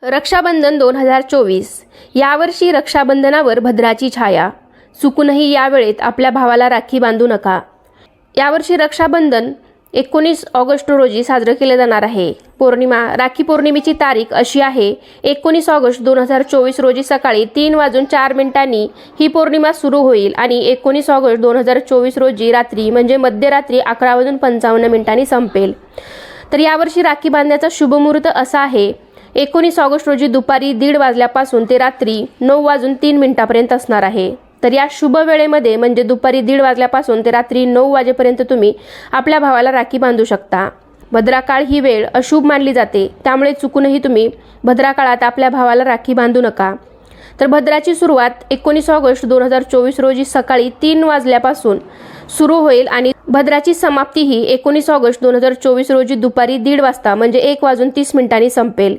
रक्षाबंधन 2024 यावर्षी रक्षाबंधनावर भद्राची छाया. चुकूनही या वेळेत आपल्या भावाला राखी बांधू नका. यावर्षी रक्षाबंधन 19 ऑगस्ट रोजी साजरे केले जाणार आहे. राखी पौर्णिमेची तारीख अशी आहे 19 ऑगस्ट 2024 रोजी सकाळी 3:04 ही पौर्णिमा सुरू होईल आणि 19 ऑगस्ट 2024 रोजी रात्री म्हणजे मध्यरात्री 11:55 संपेल. तर यावर्षी राखी बांधण्याचा शुभ मुहूर्त असा आहे 19 ऑगस्ट रोजी दुपारी 1:30 वाजल्यापासून ते रात्री 9:03 असणार आहे. तर या शुभ वेळेमध्ये म्हणजे दुपारी 1:30 वाजल्यापासून ते रात्री 9 वाजेपर्यंत तुम्ही आपल्या भावाला राखी बांधू शकता. भद्राकाळ ही वेळ अशुभ मानली जाते, त्यामुळे चुकूनही तुम्ही भद्राकाळात आपल्या भावाला राखी बांधू नका. तर भद्राची सुरुवात 19 ऑगस्ट 2024 रोजी सकाळी 3 वाजल्यापासून सुरू होईल आणि भद्राची समाप्ती ही 19 ऑगस्ट 2024 रोजी दुपारी 1:30 वाजता म्हणजे 1:30 संपेल.